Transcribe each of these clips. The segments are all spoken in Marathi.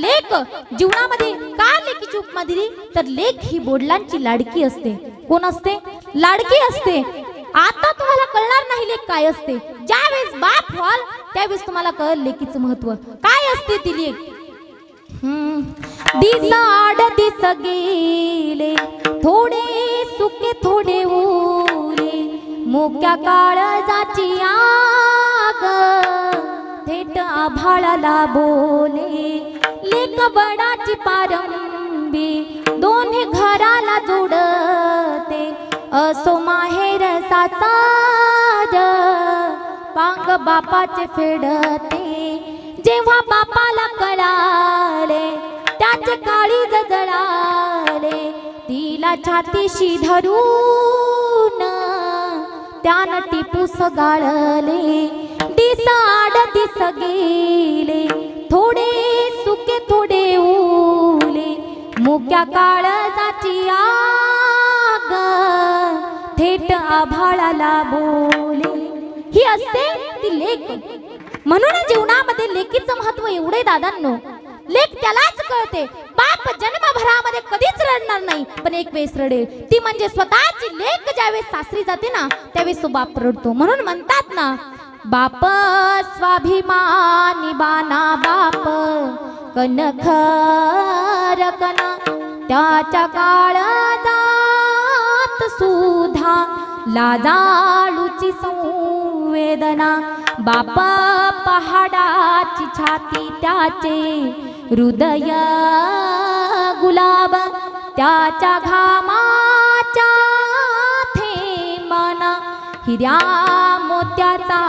लेक जीवनामध्ये का लेकीची उपमा दिली तर लेक ही वडिलांची लाडकी असते। कोण असते? लाडकी असते। आता तुम्हाला कळणार नाही लेक काय असते, ज्यावेळेस बाप व्हाल त्यावेळेस तुम्हाला कळेल लेकीचं महत्व काय असते ती लेक। दिस आड दिस गेले थोडे सुके थोडे उरे, मोक्या काळजाची आग थेट आभाळाला बोले। लेक बडाची पारंबी दोन्ही घराला जोडते, असो माहेर सासर पांग बापाचे फेडते। जेव्हा बापाला कळाले त्याचे काळीज जळाले, तिला छातीशी धरून त्यानं टिपूस गाळले। दिस आड दिस गेले थोडे सुके थोडे उले, मुक्या काळजाची आग थेट आभाळाला बोले। ही असते ती लेक। म्हणून जीवनामध्ये लेकीचं महत्व एवढे दादांनो, लेक त्यालाच कळते। बाप जन्मभरामध्ये कधीच रडणार नाही, पण एक वेळेस रडेल, ती म्हणजे स्वतःची लेक ज्यावेळेस सासरी जाते ना त्यावेळेस तो बाप रडतो। म्हणून म्हणतात ना, बाप स्वाभिमानी बाना बाप कनख रकना, त्याच्या काळजात सुधा लाजाळूची संवेदना। बाप पहाडाची छाती त्याचे हृदय गुलाब, त्याच्या घामाच्या थेंबाना हिऱ्या मोत्याचा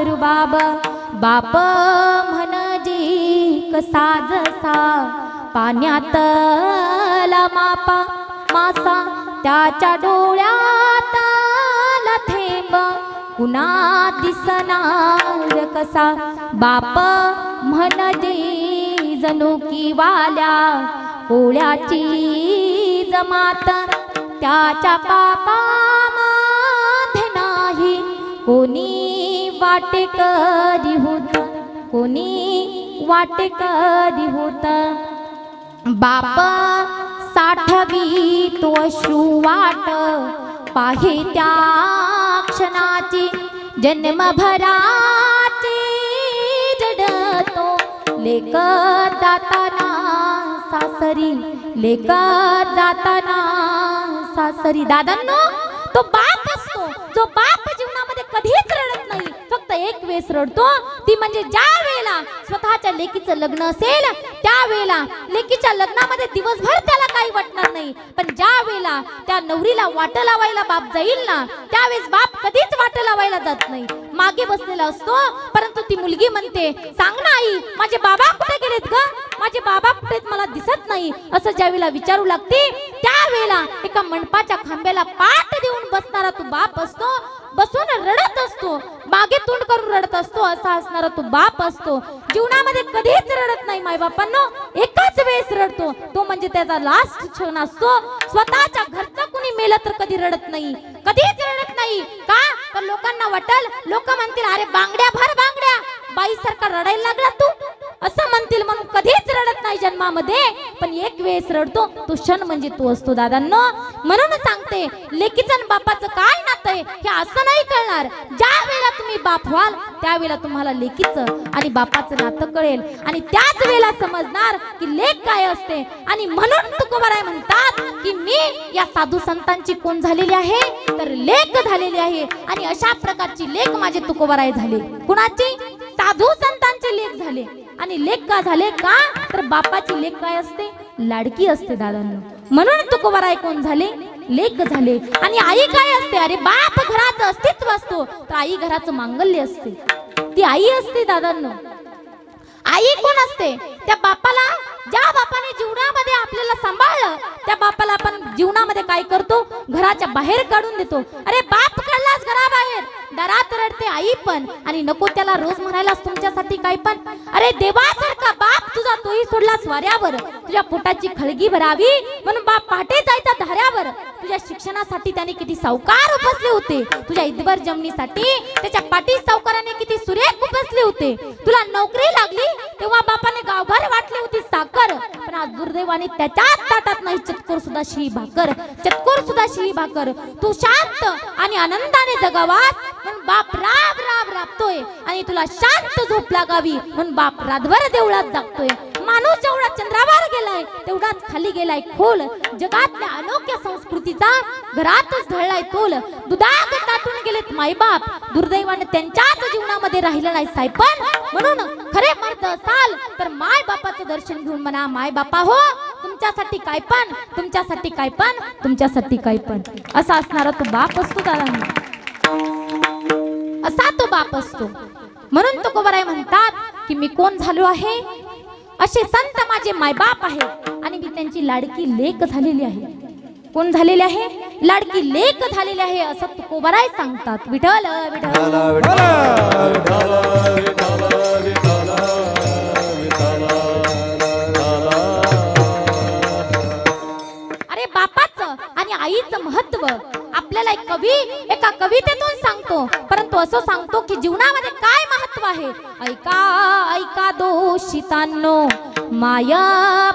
रुबाब। बाप म्हणजे कसा जसा पाण्यातला मासा, त्याच्या डोळ्यात थेंब कुणा दिसणार कसा। बाप म्हणजे जणू की वाल्या कोळ्याची जमात, त्याच्या पापामध्ये नाही कोणी वाटेकरी होत, कोणी वाटेकरी होत। बाप साठवी तो अश्रू वाट पाहे त्या क्षणाची, जन्मभराची जडतो लेक जाताना सासरी, लेक जाताना सासरी। दादांनो, तो बाप असतो जो बाप जीवनामध्ये कधीच रडत नाही, फक्त एक वेळेस रडतो, ती म्हणजे ज्या वेळेला स्वतःच्या लेकीचं लग्न असेल त्यावेळेला। लेकीच्या लग्नामध्ये दिवसभर त्याला काही वाटणार नाही, पण ज्या वेळेला त्या नवरीला वाट लावायला बाप जाईल ना त्यावेळेस बाप कधीच वाट लावायला जात नाही, मागे बसलेला असतो। परंतु ती मुलगी म्हणते, सांग ना आई, माझे बाबा कुठे गेलेत ग, माझे बाबा कुठे मला दिसत नाही, असं ज्यावेळेला विचारू लागते त्यावेळेला एका मंडपाच्या खांब्याला पाठ देऊन बसणारा तो बाप असतो, बसून रडत असतो, मागे तोंड करून रडत असतो, असा असणारा तो बाप असतो। जीवनामध्ये कधीच रडत नाही माय बापांनो, एकाच वेळेस रडतो, तो म्हणजे त्याचा लास्ट क्षण असतो। स्वतःच्या घरचं कुणी मेलं तर कधी रडत नाही, कधीच रडत नाही। का तर लोकांना वाटल, लोक म्हणतील अरे बांगड्या भर बांगड्या, बाई सारखा रडायला लागला तू, असं म्हणतील, म्हणून कधीच रडत नाही जन्मामध्ये, पण एक वेळेस रडतो, तो क्षण म्हणजे तो असतो दादांनो। म्हणून सांगते, लेकीचं आणि बापाचं काय नातं आहे हे असं नाही कळणार, ज्या वेळेला तुम्ही बाप व्हाल त्यावेळेला तुम्हाला लेकीचं आणि बापाचं नातं कळेल, आणि त्याच वेळेला समजणार की लेक काय असते। आणि म्हणून तुकोबाराय म्हणतात की मी या साधू संतांची कोण झालेली आहे तर लेक झालेली आहे, आणि अशा प्रकारची लेक माझे तुकोबाराय झाले। कुणाची? साधू संतांचे लेक झाले। आणि लेक का झाले? का तर बापाची लेक काय असते? लाडकी असते दादांनो। म्हणून तुकोबाराय कोण झाले? लेक झाले। आणि आई काय असते? अरे बाप घराचं अस्तित्व असतो तर आई घराचं मांगल्य असते, ती आई असते दादांनो। आई कोण असते? त्या बापाला, ज्या बापाने जीवनामध्ये आपल्याला सांभाळलं त्या बापाला आपण जीवनामध्ये काय करतो? घराच्या बाहेर काढून देतो। अरे बाप काढलास घराबाहेर, दारात रडते आई पण, आणि नको त्याला रोज म्हणायलास तुमच्यासाठी काय पण। अरे देवासारखा बाप तुझा तोही सोडला स्वाऱ्यावर, तुझ्या पोटाची खळगी भरावी म्हणून बाप पहाटे जायचा धाऱ्यावर। तुझ्या शिक्षणासाठी त्याने किती सावकार उपसले होते, तुझ्या इदभर जमिनीसाठी त्याच्या पाठी सावकाराने किती सुरेख उपसले होते। तुला नोकरी लागली तेव्हा बापाने गावभर वाटले होते आज दुर्दैवाने त्याच्याच ताटात नाही चतकोर सुद्धाशी ही भाकर, चतकोर सुद्धाशी ही भाकर. तू शांत आणि आनंदाने जगावास म्हणून बाप राब राब राबतोय आणि तुला शांत झोप लागावी म्हणून बाप रातभर देवळात जागतोय. माणूस जेवढा चंद्रावर गेलाय तेवढाच खाली गेलाय खोल. जगातल्या अनोख्या संस्कृतीचा घरातच ढळलाय तोल. दुधाग ताटून गेलेत मायबाप, दुर्दैवाने त्यांच्याच जीवनामध्ये राहिलं नाही सायपण. म्हणून खरे मर्द असाल तर माय बापाचं दर्शन घेऊन म्हणा, माय बापा हो तुमच्यासाठी काय पण, तुमच्यासाठी काय पण, तुमच्यासाठी काय पण. असा असणारा तो बाप असतो दादा, असा तो बाप असतो. म्हणून तुकोबाराय म्हणतात की मी कोण झालो आहे, असे संत माझे मायबाप आहेत आणि मी त्यांची लाडकी लेक झालेली आहे. कोण झालेली आहे, लाडकी लेक झालेली आहे असं तुकोबाराय सांगतात. विठ्ठल विठ्ठल अरे बापाचं आणि आईचं महत्व आपल्याला एक कवी एका कवितेतून सांगतो, परंतु असं सांगतो की जीवनामध्ये काय महत्व आहे. ऐका ऐका दोषितांनो माया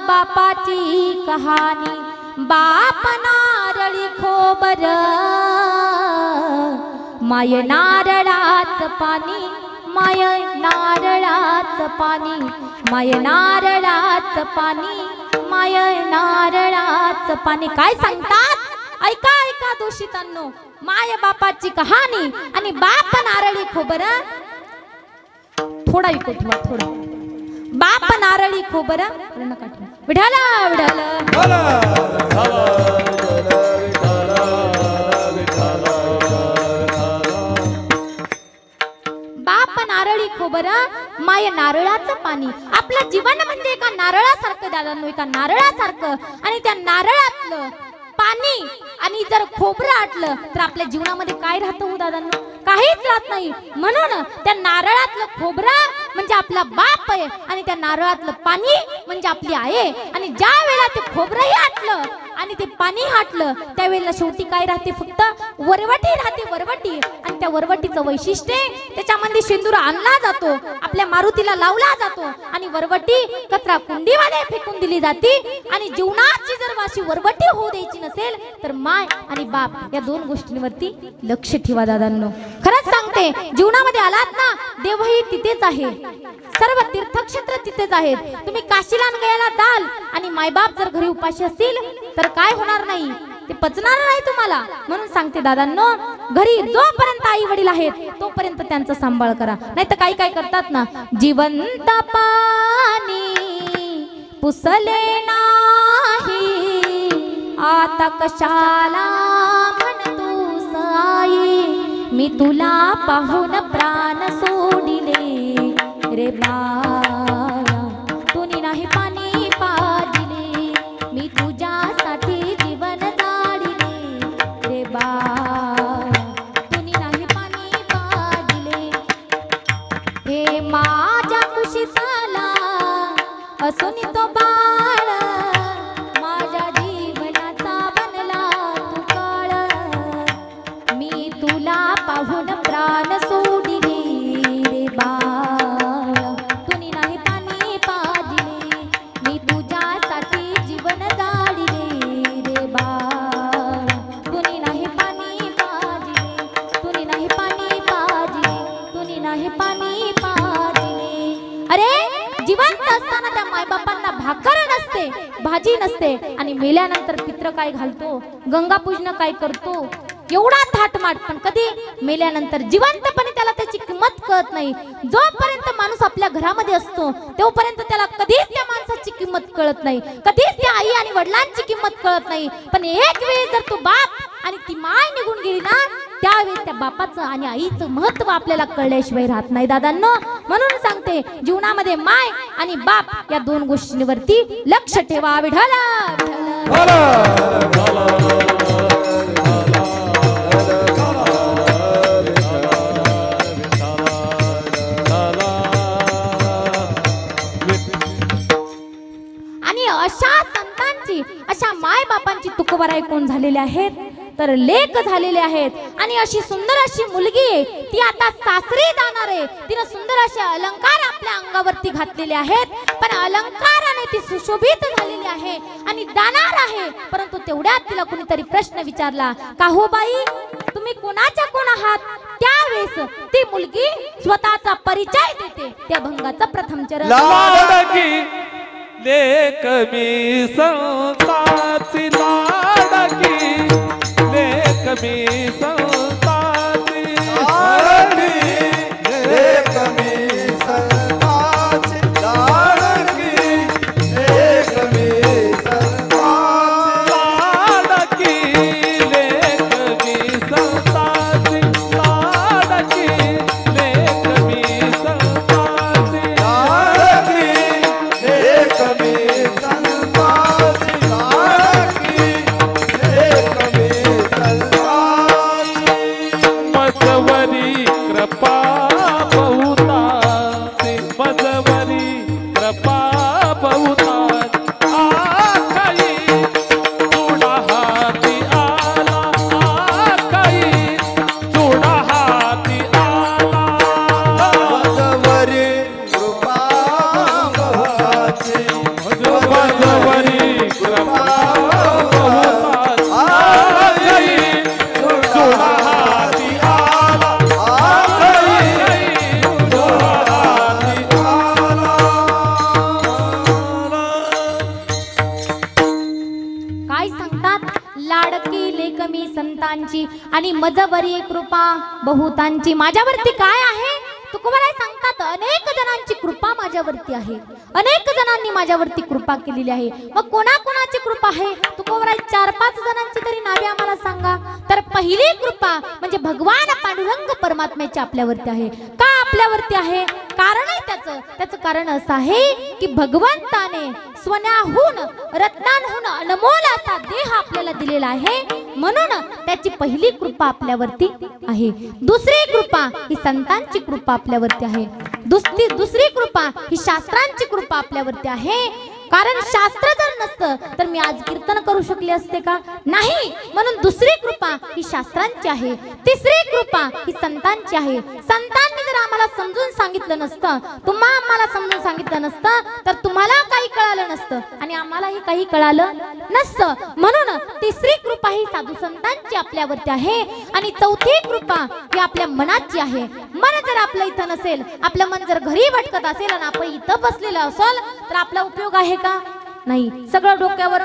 बापाची कहाणी. बाप नारळी खोबर माय नारळाच पाणी, माय नारळाच पाणी, माय नारळाच पाणी, माय नारळाच पाणी. काय सांगतात, ऐका ऐका दोषितांनो माय बापाची कहाणी आणि बाप नारळी खोबर. थोडा इको ठेवा, थोडा. बाप नारळी खोबर नका ठेवा. विठाला विठाला बाप नारळी खोबर माय नारळाचं पाणी. आपलं जीवन म्हणजे एका नारळासारखं दादांनो, एका नारळासारखं. आणि त्या नारळातलं पाणी आणि जर खोबरं आटलं तर आपल्या जीवनामध्ये काय राहतं हो दादांनो, काहीच राहत नाही. म्हणून त्या नारळातलं खोबरं म्हणजे आपला बाप आहे आणि त्या नारळातलं पाणी म्हणजे आपली आई आहे. आणि ज्या वेळेला ते खोबरंही आटलं आणि ते पाणी हाटलं त्यावेळेला शेवटी काय राहते, फक्त वरवटी राहते, वरवटी. आणि त्या वरवटीचं वैशिष्ट्य त्याच्यामध्ये शेंदूर आणला जातो, आपल्या मारुतीला लावला जातो आणि वरवटी कचरा कुंडीमध्ये फेकून दिली जाते. आणि जीवनाची जर वाशी वरवटी होऊ द्यायची नसेल तर माय आणि बाप या दोन गोष्टींवरती लक्ष ठेवा दादांनो. खरंच सांगते, जीवनामध्ये आलात ना देवही तिथेच आहे, सर्व तीर्थक्षेत्र तिथेच आहेत. तुम्ही काशीला गयाला जाल आणि मायबाप जर घरी उपाशी असतील तर काय होणार नाही, ते पचणार नाही तुम्हाला. म्हणून सांगते दादांनो, घरी जोपर्यंत आई वडील आहेत तोपर्यंत त्यांचा सांभाळ करा. नाही तर काही काय करतात ना, जिवंत पाणी पुसले नाही आता कशाला म्हणतोस आई, मी तुला पाहून प्राण सोडिले रे बाळा, तुनी नाही पाणी पाजिले, मी तुझ्यासाठी जीवन जाडिले रे बाळा, तुनी नाही पाणी पाजिले. हे माझ्या कुशीतला असून तो बाळ माझ्या जीवनाचा बनला तू काळ, मी तुला पाहून प्राण सोडिले रे बाळा, तुनी नाही पाणी पाजिले, मी तुझ्यासाठी जीवन जाडिले रे बाळा, तुनी नाही पाणी पाजिले, तुनी नाही पाणी पाजिले, तुनी नाही पाणी पाजिले. अरे जिवंत असताना त्या मायबापांना भाकर नसते, भाजी नसते आणि मेल्यानंतर पित्र काय घालतो, गंगा पूजन काय करतो, एवढा थाटमाट. पण कधी मेल्यानंतर जिवंतपणे त्याला त्याची किंमत कळत नाही. जोपर्यंत माणूस आपल्या घरामध्ये असतो तोपर्यंत त्याला कधीच त्या माणसाची किंमत कळत नाही, कधीच त्या आई आणि वडिलांची किंमत कळत नाही. पण एक वेळी जर तो बाप आणि ती माय निघून गेली ना, त्यावेळेस त्या बापाचं आणि आईचं महत्व आपल्याला कळल्याशिवाय राहत नाही दादांनो. म्हणून सांगते, जीवनामध्ये माय आणि बाप या दोन गोष्टींवरती लक्ष ठेवा. विठाला आणि अशा संतांची, अशा माय बापांची तुकोबाराय कोण झालेले आहेत तर लेक झालेले आहेत. आणि अशी सुंदर अशी मुलगी आहे, ती आता सासरी जाणार आहे. तिने सुंदर असे अलंकार आपल्या अंगावरती घातलेले आहेत. पण अलंकार ज्ञानाने ती सुशोभित झालेली आहे आणि जाणार आहे. परंतु तेवढ्यात तिला कुणीतरी प्रश्न विचारला, का हो बाई, तुम्ही कोणाच्या कोण आहात? त्यावेळेस ती मुलगी स्वतःचा परिचय देते. त्या भंगाचा प्रथम चरण, लाडकी लेक मी संताची, लाडकी लेक मी संताची, लाडकी लेक मी संताची, लाडकी लेक मी संताची, लाडकी लेक मी संताची, लाडकी लेक मी संताची, लाडकी लेक मी संताची, लाडकी लेक मी संताची. मजवरी कृपा बहुताची, मजवरी कृपा बहुताची, आकाई चुडा हाती आला, आकाई चुडा हाती आला, मजवरी कृपा बहुताची, मजवरी कृपा बहुताची, आकाई चुडा हाती आला, आकाई चुडा हाती काय सांगतात? लाडकी लेक मी संतांची आणि मजवरी कृपा बहुतांची. माझ्यावरती काय आहे? तुकोबाराय सांगतात, अनेक जणांची कृपा माझ्यावरती आहे, अनेक जणांनी माझ्यावरती कृपा केलेली आहे. मग कोणाकोणाची कृपा आहे? तुकोबाराय 4-5 जणांची तरी नावे आम्हाला सांगा. तर पहिली कृपा म्हणजे भगवान पांडुरंग परमात्म्याची आपल्यावरती आहे. का आपल्यावरती आहे? कारण आहे त्याचं कारण असं आहे की भगवंताने स्वनाहून रत्नांहून अनमोल असा देह आपल्याला दिलेला आहे, म्हणून त्याची पहिली कृपा आपल्यावरती आहे. दुसरी कृपा ही संतांची कृपा आपल्यावरती आहे. दुसरी कृपा ही शास्त्रांची कृपा आपल्यावरती आहे. कारण शास्त्र जर नसतं तर मी आज कीर्तन करू शकले असते का? नाही. म्हणून दुसरी कृपा ही शास्त्रांची आहे. तिसरी कृपा ही संतांची आहे. संतांनी जर आम्हाला समजून सांगितलं नसतं, तुम्हा आम्हाला समजून सांगितलं नसतं, तर तुम्हाला काही कळालं नसतं आणि आम्हालाही काही कळालं नसतं. म्हणून तिसरी कृपा ही साधू संतांची आपल्यावरती आहे. आणि चौथी कृपा ही आपल्या मनाची आहे. मन जर आपलं इथं नसेल, आपलं मन जर घरी भटकत असेल आणि आपण इथं बसलेलं असेल, तर आपला उपयोग आहे का? नाही. सगळं डोक्यावर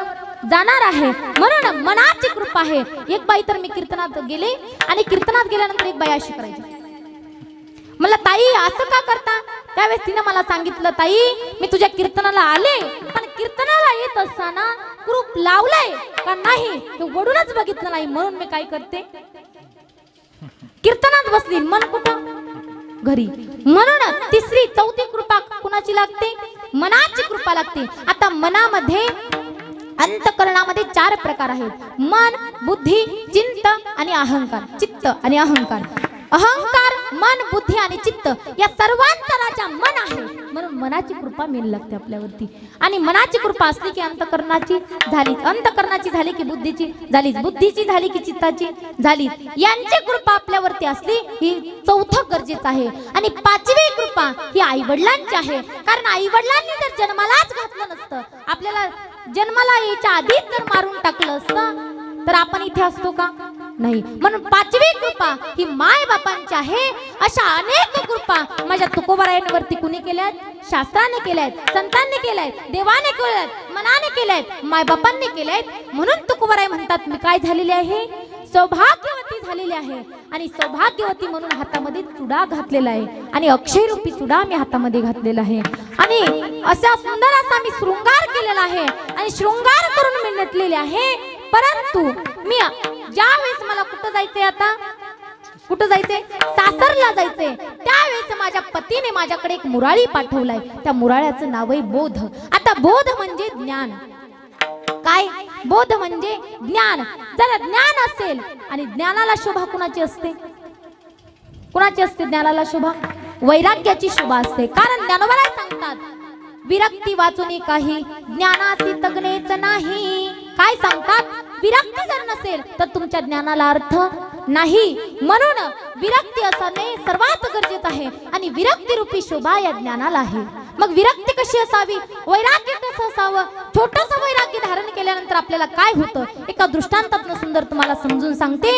जाणार आहे. म्हणून मनाची कृपा आहे. एक बाई, तर मी कीर्तनात गेले आणि कीर्तनात गेल्यानंतर एक बाई अशी करायची, मला ताई असं का करता? त्यावेळेस तिने मला सांगितलं, ताई मी तुझ्या कीर्तनाला आले, पण कीर्तनाला येत असताना कुरूप लावलंय का नाही हे वडूनच बघितलं नाही. म्हणून मी काय करते, कीर्तनात बसली, मन कुठं? घरी. म्हणून तिसरी चौथी कृपा कुणाची लागते? मनाची कृपा लागते. आता मनामध्ये अंतःकरणामध्ये 4 प्रकार आहेत: मन, बुद्धी, चित्त आणि अहंकार. चित्त आणि अहंकार. अहंकार, मन, बुद्धी आणि चित्त या सर्वांचा राजा मन आहे. म्हणून मनाची कृपा मिळू लागते आपल्यावरती. आणि मनाची कृपा असली की अंतःकरणाची झालीच, अंतःकरणाची झाली की बुद्धीची झालीच, बुद्धीची झाली की चित्ताची झालीच. यांची कृपा आपल्यावरती असली ही चौथं गरजेचं आहे. आणि 5वी कृपा ही आई वडिलांची आहे. कारण आई वडिलांनी जर जन्मालाच घातलं नसतं, आपल्याला जन्माला यायच्या आधीच जर मारून टाकलं असतं, तर आपण इथे असतो का? नाही. म्हणून 5वी कृपा ही माय बापांची आहे. अशा अनेक कृपा माझ्या तुकोबारायांवरती कुणी केल्यात? शास्त्राने केल्यात, संतांनी केल्यात, देवाने केल्यात, मनाने केल्यात, माय बापांनी केल्यात. म्हणून तुकोबाराय म्हणतात, मी काय झालेले आहे? सौभाग्यवती झालेली आहे. आणि सौभाग्यवती म्हणून हातामध्ये चुडा घातलेला आहे आणि अक्षय रूपी चुडा मी हातामध्ये घातलेला आहे. आणि असा सुंदर असा मी शृंगार केलेला आहे आणि शृंगार करून मी नटलेले आहे. परंतु मी ज्या वेळेस मला कुठं जायचंय, आता कुठं जायचंय? सासरला जायचंय. त्यावेळेस माझ्या पतीने माझ्याकडे एक मुराळी पाठवलाय. त्या मुराळ्याचं नाव आहे बोध. आता बोध म्हणजे ज्ञान. काय? बोध म्हणजे ज्ञान. जर ज्ञान असेल, आणि ज्ञानाला शोभा कुणाची असते? कुणाची असते ज्ञानाला शोभा? वैराग्याची शोभा असते. कारण ज्ञानोबा सांगतात, विरक्ती वाचून काही ज्ञानाची तगणेच नाही. काय सांगतात? विरक्ती जर नसेल तर तुमच्या ज्ञानाला अर्थ नाही. म्हणून विरक्ती असणे सर्वात गरजेचं आहे आणि विरक्ती रूपी शोभा या ज्ञानाला आहे. मग विरक्ती कशी असावी, वैराग्य कसं असावं, छोटंसं वैराग्य धारण केल्यानंतर आपल्याला काय होतं एका दृष्टांतातून सुंदर तुम्हाला समजून सांगते.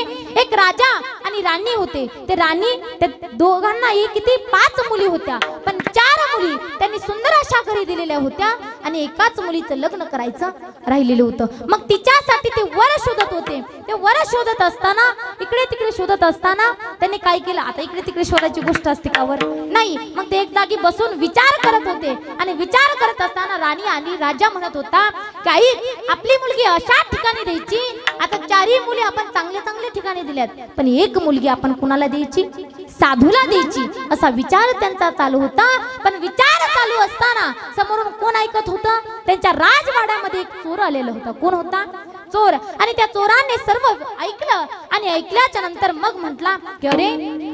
एक राजा आणि राणी होते. ते राणी त्या दोघांनाही किती 5 मुली होत्या, पण 4 मुली त्यांनी सुंदर अशा घरी दिलेल्या होत्या आणि एकाच मुलीचं लग्न करायचं राहिलेलं होतं. मग तिच्यासाठी ते वर शोधत होते. ते वर शोधत असताना इकडे तिकडे शोधत असताना त्यांनी काय केलं, आता इकडे तिकडे शोधायची गोष्ट असते का वर नाही. मग ते एक जागी बसून विचार करत होते आणि विचार करत असताना राणी आणि राजा म्हणत होता की आई, आपली मुलगी अशा ठिकाणी द्यायची. आता 4ही मुली आपण चांगल्या चांगल्या ठिकाणी दिल्यात, पण एक मुलगी आपण कुणाला द्यायची, साधूला द्यायची असा विचार त्यांचा चालू होता. पण विचार चालू असताना समोरून कोण ऐकत होतं, त्यांच्या राजवाड्यामध्ये एक चोर आलेला होता. कोण होता, चोर. आणि त्या चोराने सर्व ऐकलं आणि ऐकल्याच्या नंतर मग म्हटला की अरे,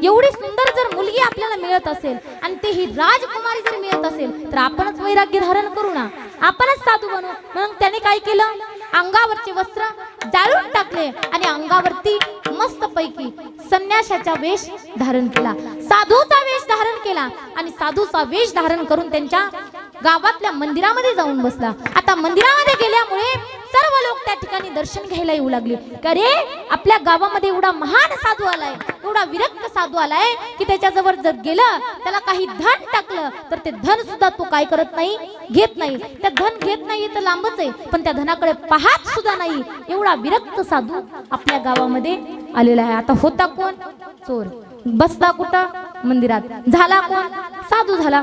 एवढी सुंदर जर मुलगी आपल्याला मिळत असेल आणि ती ही राजकुमारी जर मिळत असेल तर आपणच वैराग्य धारण करू ना, आपणच साधू बनू. म्हणून त्याने काय केलं, अंगावरचे वस्त्र जाळून टाकले आणि अंगावरती मस्त पैकी संन्याशाचा वेश धारण केला, साधूचा वेश धारण केला आणि साधूचा वेश धारण करून त्यांच्या गावातल्या मंदिरामध्ये जाऊन बसला. आता मंदिरामध्ये गेल्यामुळे सर्व लोक त्या ठिकाणी दर्शन घ्यायला येऊ लागले. अरे, आपल्या गावामध्ये एवढा महान साधू आलाय, एवढा विरक्त साधू आलाय की त्याच्याजवळ जर गेलं, त्याला काही धन टाकलं तर ते धन सुद्धा तो काय करत नाही, घेत नाही. त्या धन घेत नाही तर लांबच आहे, पण त्या धनाकडे पाहत सुद्धा नाही. एवढा विरक्त साधू आपल्या गावामध्ये आलेला आहे. आता होता कोण, चोर. बसला कुठं, मंदिरात. झाला कोण, साधू झाला.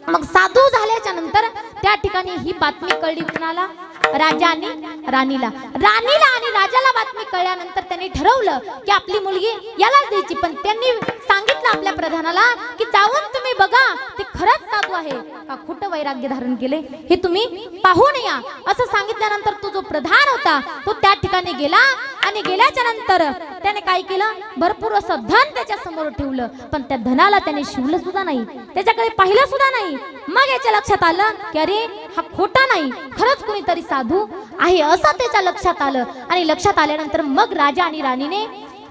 मग साधू झाल्याच्या नंतर त्या ठिकाणी ही बातमी कळली कुणाला, राजा आणि राणीला. राणीला आणि राजाला बातमी कळल्यानंतर त्यांनी ठरवलं की आपली मुलगी यालाच द्यायची. पण त्यांनी सांगितलं आपल्या प्रधानाला की जाऊन तुम्ही बघा ते खरंच साधू आहे का खोटं वैराग्य धारण केले हे तुम्ही पाहून या. असं सांगितल्यानंतर तो जो प्रधान होता तो त्या ठिकाणी गेला आणि गेल्याच्या नंतर त्याने काय केलं, भरपूर असं धन त्याच्या समोर ठेवलं. पण त्या धनाला त्याने शिवलं सुद्धा नाही, त्याच्याकडे पाहिलं सुद्धा नाही. मग याच्या लक्षात आलं की अरे, हा खोटा नाही, खरंच कोणीतरी साधू आहे असं त्याच्या लक्षात आलं. आणि लक्षात आल्यानंतर मग राजा आणि राणीने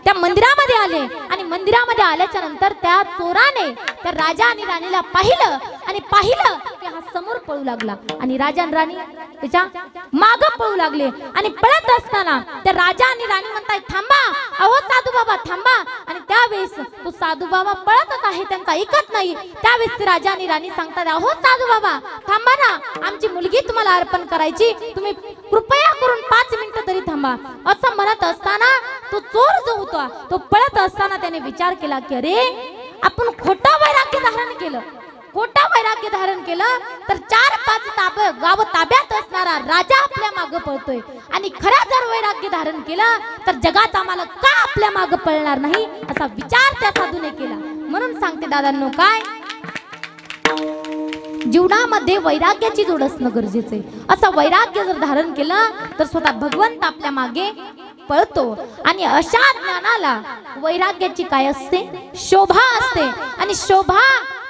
त्या मंदिरामध्ये आले आणि मंदिरामध्ये आल्याच्या नंतर त्या चोराने त्या राजा आणि राणीला पाहिलं आणि पाहिलं की हा समोर पळू लागला आणि राजा आणि राणी त्याच्या मागे पळू लागले. आणि पळत असताना त्या राजा आणि राणी म्हणताय थांबा, अहो साधू बाबा थांबा. आणि त्यावेळेस तो साधू बाबा पळतच आहे, त्यांचा ऐकत नाही. त्यावेळेस राजा आणि राणी सांगतात अहो साधू बाबा थांबा ना, आमची मुलगी तुम्हाला अर्पण करायची, तुम्ही कृपया करून 5 मिनिटं तरी थांबा. असं म्हणत असताना तो चोर जो होता तो पळत असताना त्याने विचार केला की अरे, आपण खोटा वैराग्य धारण केलं, खोटा वैराग्य धारण केलं तर 4-5 गाव ताब्यात असणारा राजा आपल्या मागे पळतोय आणि खरा जर वैराग्य धारण केलं तर जगात आम्हाला का आपल्या मागे पळणार नाही असा विचार त्या साधूने केला. म्हणून सांगते दादांनो, काय जीवनामध्ये वैराग्याची जोड असणं गरजेचं आहे. असं वैराग्य जर धारण केलं तर स्वतः भगवंत आपल्या मागे पळतो. आणि अशा ज्ञानाला वैराग्याची काय असते, शोभा असते. आणि शोभा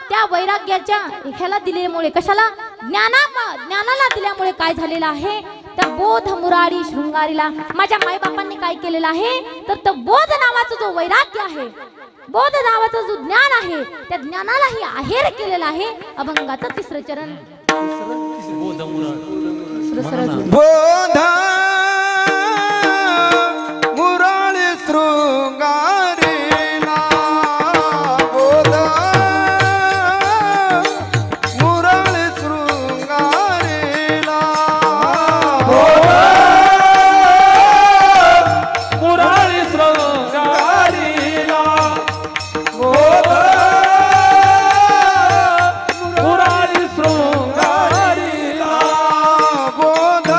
त्या वैराग्याच्या ह्याला दिल्यामुळे, कशाला, ज्ञानाला दिल्यामुळे काय झालेलं आहे, त्या बोध मुरारी शृंगारीला माझ्या मायबापांनी काय केलेलं आहे तर तो बोध नावाचा जो वैराग्य आहे, बोध नावाचा जो ज्ञान आहे, त्या ज्ञानालाही आहेर केलेला आहे. अभंगाचं 3रं चरण. बोध मुरारी शृंगारीला, बोध मुरारी शृंगारीला, बोध मुरारी शृंगारीला, बोध मुरारी शृंगारीला, बोध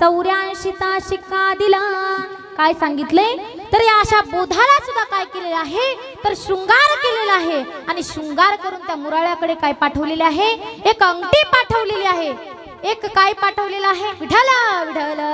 84चा शिक्का दिला. काय सांगितले तर या अशा बोधाला सुद्धा काय केलेलं आहे तर शृंगार केलेला आहे. आणि शृंगार करून त्या मुराळ्याकडे काय पाठवलेले आहे, एक अंगठी पाठवलेली आहे. एक काय पाठवलेलं आहे, विठाला विठाला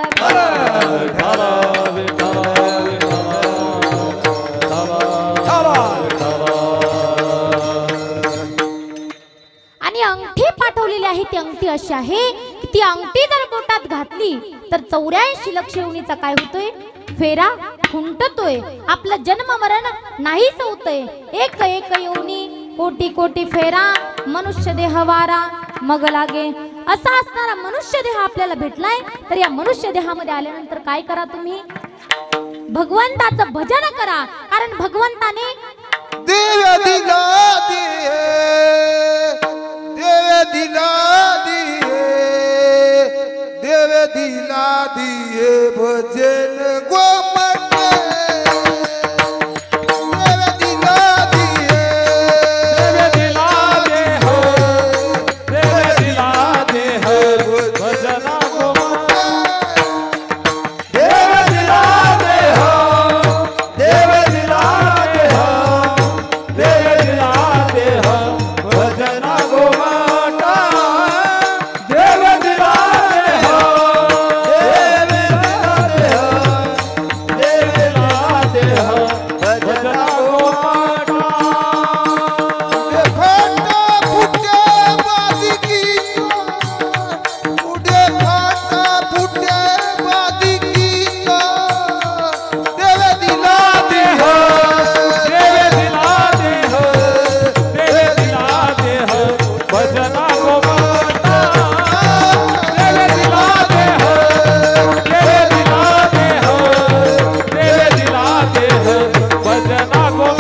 आणि अंगठी पाठवलेली आहे. ती अंगठी अशी आहे की ती अंगठी जर बोटात घातली तर 84 लक्ष योनीचा काय होतोय, फेरा खुंटतोय. आपलं जन्म मरण नाहीच होतंय. एक एक योनी कोटी कोटी फेरा, मनुष्य देह वारा मग लागे. असा असणारा मनुष्य देह आपल्याला भेटलाय. तर या मनुष्य देहामध्ये आल्यानंतर काय करा, तुम्ही भगवंताचं भजन करा. कारण भगवंताने देव दिला दिए, देव दिला दिए, देव दिला दिए भजन गोमट. देव दिला दिए, देव दिला दे हो, देव दिला दे हो भजना गोमट. देव दिला दे हो, देव दिला दे हो, देव दिला दे हो भजना गोमट. देव दिला दे हो, देव दिला दे हो, देव दिला दे हो भजना गोमट. फाटा फुटे बादकीचा, उडे फाटा फुटे बादकीचा. देव दिला दे हो, देव दिला दे हो, देव दिला दे हो भजना गोमट. देव दिला दे हो, देव दिला दे हो, देव दिला दे हो भजना गोमट.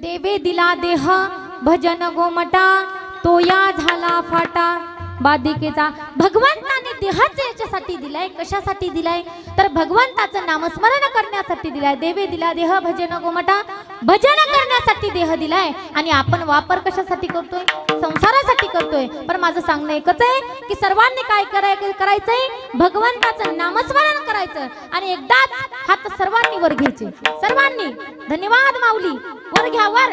देवे दिला देह भजन गोमटा, तो या झाला फाटा बाधिकेचा. भगवंताने देहाच याच्यासाठी दिलाय. कशासाठी दिलाय तर भगवंताचं नामस्मरण करण्यासाठी दिलाय. देवे दिला देह भजन गोमटा, भजन करण्यासाठी देह दिलाय. आणि आपण वापर कशासाठी करतोय, संसारासाठी करतोय. पण माझं सांगणं एकच आहे की सर्वांनी काय करायचंय, भगवंताचं नामस्मरण करायचं. आणि एकदाच हात सर्वांनी वर घ्यायचे, सर्वांनी. धन्यवाद माऊली, वर घ्या वर.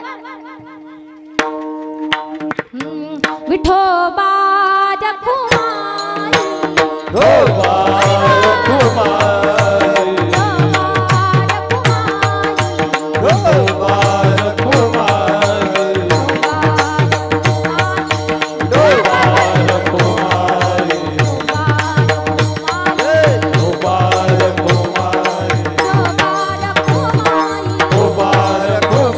विठोबा रखुमाई, विठोबा रखुमाई, विठोबा रखुमाई, विठोबा रखुमाई, विठोबा रखुमाई, विठोबा रखुमाई,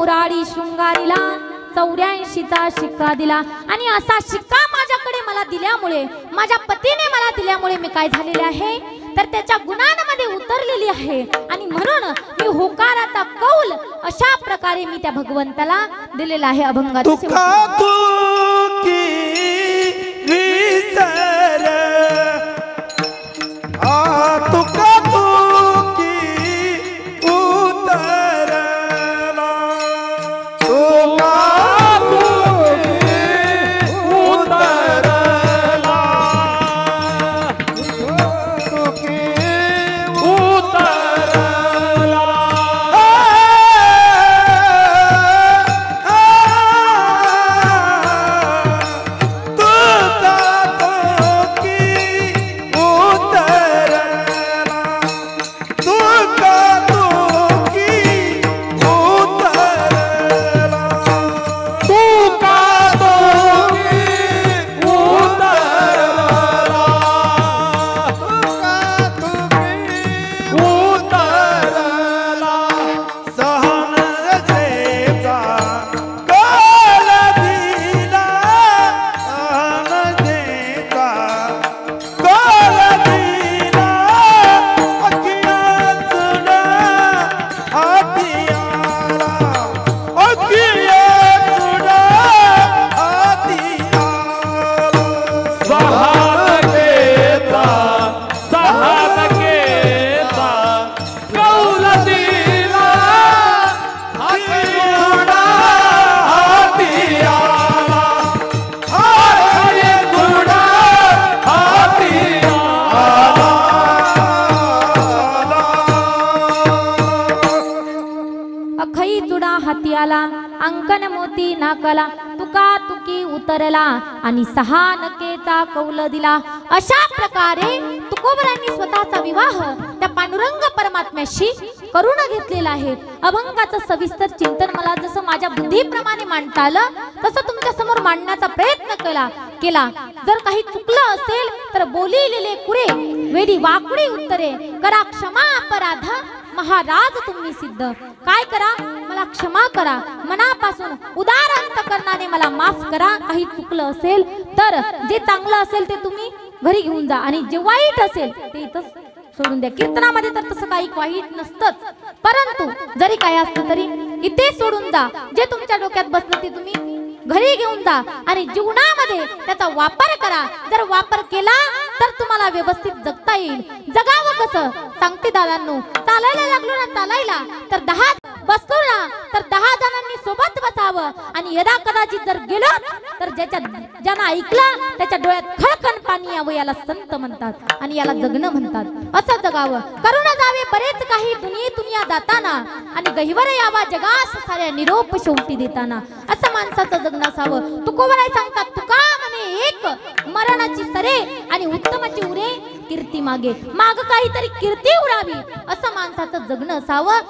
कुराडी शृंगारीला 84चा शिक्का दिला. आणि असा शिक्का माझ्याकडे मला दिल्यामुळे, माझ्या पतीने मला दिल्यामुळे मी काय झालेले आहे तर त्याच्या गुणांमध्ये उतरलेली आहे. आणि म्हणून मी होकाराचा कौल अशा प्रकारे मी त्या भगवंताला दिलेला आहे. अभंगाचा तुका तुकी विसर तुका तुकी उतरला तुका अंकन मोती नाकाला तुका तुकी उतरला आणि 6 नकेचा कौल दिला. अशा प्रकारे तुकोबरांनी स्वतःचा विवाह त्या पांडुरंग परमात्म्याशी करून घेतलेला आहे. अभंगाचं सविस्तर चिंतन मला जसं माझ्या बुद्धीप्रमाणे मांडता आलं तसं तुमच्या समोर मांडण्याचा प्रयत्न केला. जर काही चुकलं असेल तर बोलिलेले कुरे वेडी वाकुडी उत्तरे करा क्षमा अपराध महाराज तुम्ही सिद्ध. काय करा, मला क्षमा करा, मनापासून उदार अंतकरणाने मला माफ करा. काही चुकलं असेल तर जे चांगलं असेल ते तुम्ही घरी घेऊन जा आणि जे वाईट असेल ते इथं सोडून द्या. कीर्तनामध्ये तर तसं काही वाईट नसतंच, परंतु जरी काय असलं तरी इथे सोडून जा. जे तुमच्या डोक्यात बसलं ते तुम्ही घरी घेऊन जा आणि जीवनामध्ये त्याचा वापर करा. जर वापर केला तर तुम्हाला व्यवस्थित जगता येईल. जगावं कसं सांगते दादांनो. चालायला लागलो ना चालायला तर 10 बसतो ना तर 10 जणांनी सोबत बसावं. आणि यदा कदाचित जर गेलो तर ज्यांना ऐकलं त्याच्या डोळ्यात खळखळ पाणी यावं याला संत म्हणतात आणि याला जगणं म्हणतात. असं जगावं. करून जावे बरेच काही दुनिया जाताना आणि गहिवर यावा जगास साऱ्या निरोप शेवटी देताना. असं माणसाचं जगणं असावं. तुकोबराय सांगतात तुका म्हणे एक मरणाची सरे आणि उत्तमाची उरे कीर्ती मागे. माग काहीतरी कीर्ती उडावी असं माणसाचं जगणं असावं.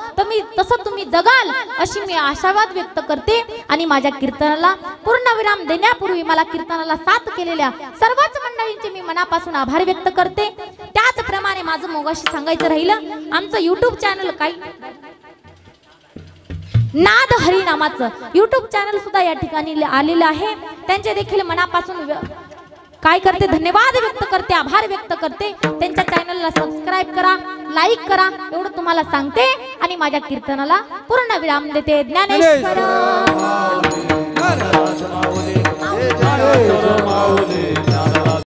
तसं तुम्ही जगाल अशी मी आशावाद व्यक्त करते. आणि माझ्या कीर्तनाला पूर्णविराम देण्यापूर्वी मला कीर्तनाला साथ केलेल्या सर्वच मंडळींचे मी मनापासून आभार व्यक्त करते. त्याचप्रमाणे माझं मोगाशी सांगायचं राहिलं, आमचं YouTube चॅनल काही नाद हरी नामाचं YouTube चॅनल सुद्धा या ठिकाणी आलेलं आहे. त्यांचे देखील मनापासून काय करते धन्यवाद व्यक्त करते, आभार व्यक्त करते. त्यांच्या चॅनलला सबस्क्राइब करा, लाईक करा एवढं तुम्हाला सांगते आणि माझ्या कीर्तनाला पूर्ण विराम देते. ज्ञानेश्वर